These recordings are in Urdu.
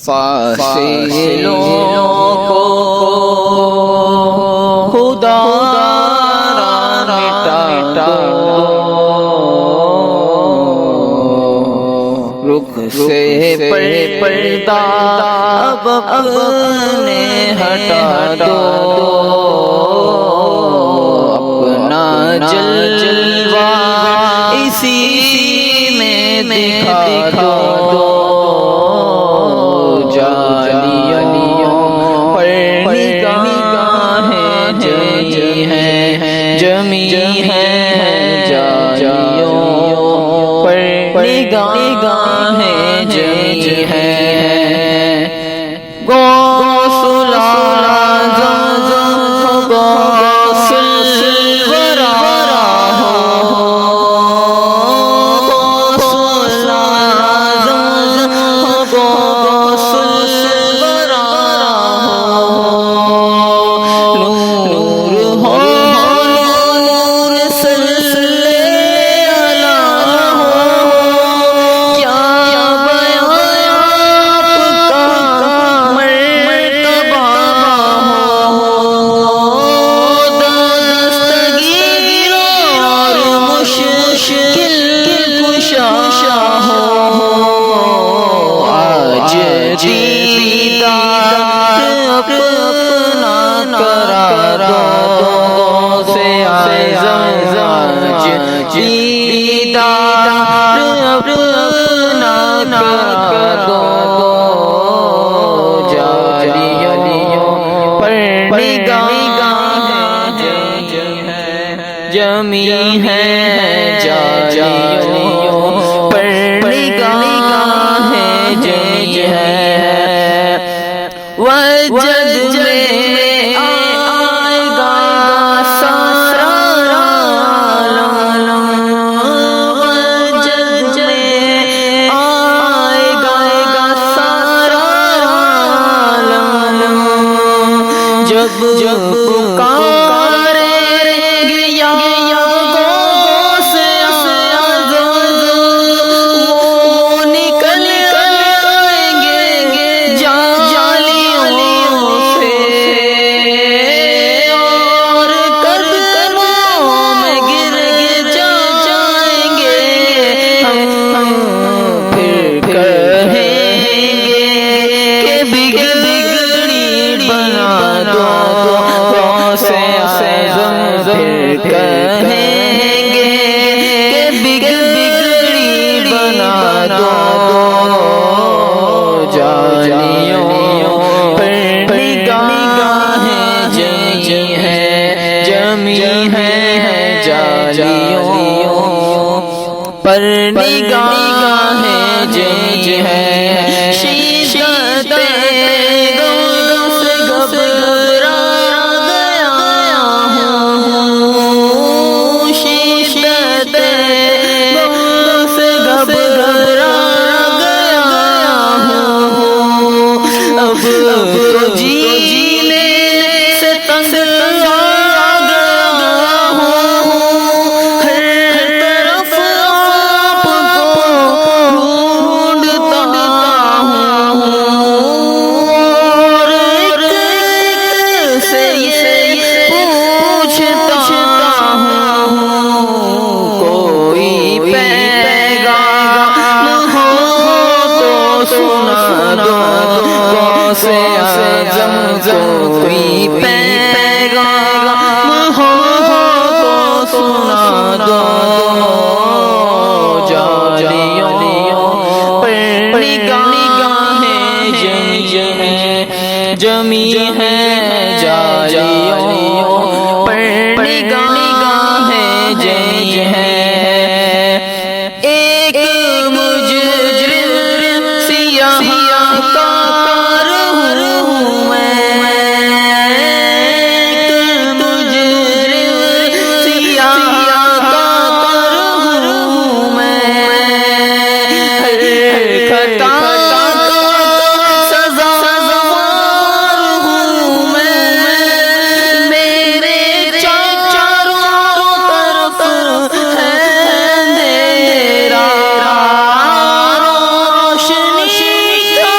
فاصلوں کو خدا مٹا رخ سے پردہ اب اپنے ہٹا دو، اپنا جلوہ اسی میں دکھا دو، جالیوں پر نگاہیں جمی ہیں، جالیوں پر نگاہیں جمی ہیں، غوث العظم غوث الورا ہو، غوث العظم غوث الورا ہو، نور ہو نور صلی اللہ ہو، کیا بیان آپ کا مرتبہ ہو، دستگیر اور مشکل کشا ہو، آج دیدار اپنا کرا دو، سے اعظم آج دیدار اپنا کرا دو، جالیوں پر نگاہیں جمی ہیں، جالیوں پر نگاہیں جمی ہیں، وجد میں آئے گا سارا عالم، وجد میں آئے گا سارا عالم، جب پکاریں گے یا غوث اعظم، وہ نکل آئیں گے جالیوں سے، اور قدموں میں گر جائیں گے ہم، پھر کہیں گے کہ بگڑی بنا دو غوث اعظم، پھر کہیں گے کہ بگڑی بنا دو، جالیوں پر نگاہیں جمی ہیں، جالیوں پر نگاہیں جمی ہیں، شدت غم سے گھبرا گیا ہوں، شدت غم سے گھبرا گیا ہوں، اب تو جینے سے تنگ آ گیا ہوں، ہر طرف آپ کو ڈھونڈتا ہوں، اور ایک سے یہ پوچھتا ہوں، کوئی پیغام ہو تو سنا دو غوث اعظم، کوئی پیغام ہو تو سنا دو، جالیوں پر نگاہیں جمی ہیں، جالیوں پر نگاہیں جمی ہیں، ایک مجرم سیاہ کار ہوں میں، ایک مجرم سیاہ کار ہوں میں، ہر خطا سزاوار ہوں میں، میرے چاروں طرف ہے اندھیرا، روشنی کا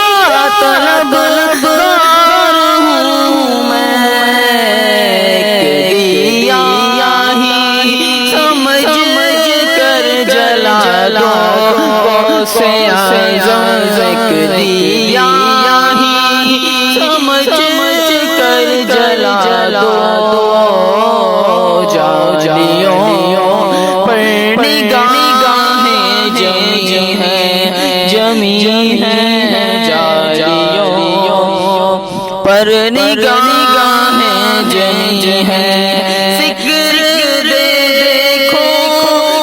پر نگاہیں جمی ہیں فکر دیکھو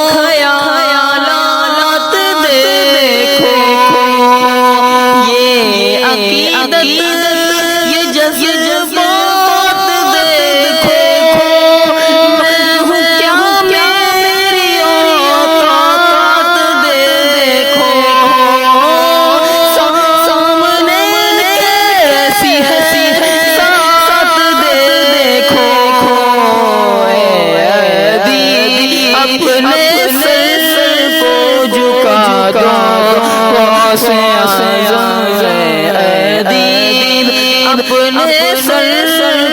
خیالات دیکھو یہ عقیدت یہ جذبات دیکھو میں ہوں کیا میری اوقات دیکھو سامنے کیسی ہنسی ساتھ دیکھو اپنے سر کو جھکا دو غوث اعظم دین اپنے سر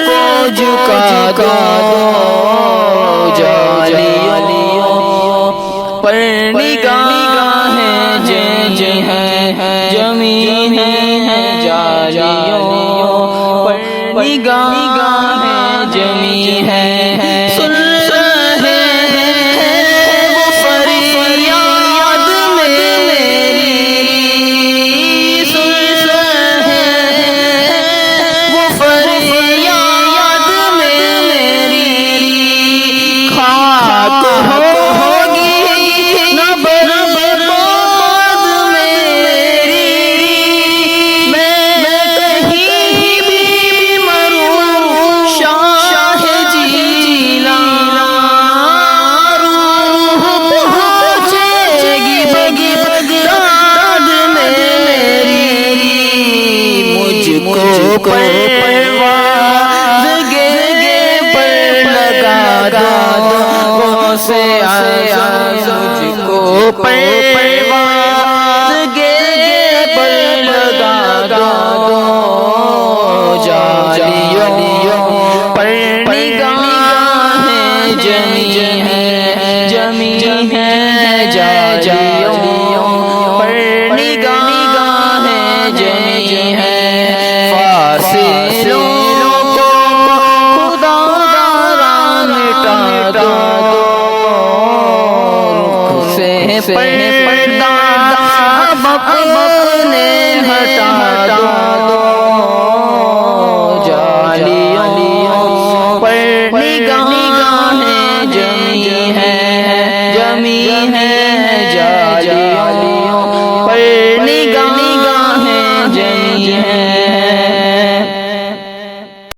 کو جھکا دو جالیوں پر نگاہیں جمی ہیں جالیوں پر نگاہیں جمی ہیں سن رہے ہیں وہ فریاد میری سن رہے ہیں وہ فریاد میری خاک ہوگی نہ برباد میری میں کہیں بھی مروں شاہ جیلان روح پہنچے گی بغداد میری مجھ کو پرواز گے پر لگا دو غوث اعظم مجھ کو پرواز گے پر لگا دو جالیوں پر نگاہیں جمی ہیں جالیوں پر نگاہیں جمی ہیں فاصلوں کو خدا را مٹا دو رخ سے پردہ اب اپنے ہٹا دو جالیوں پر نگاہیں جمی ہیں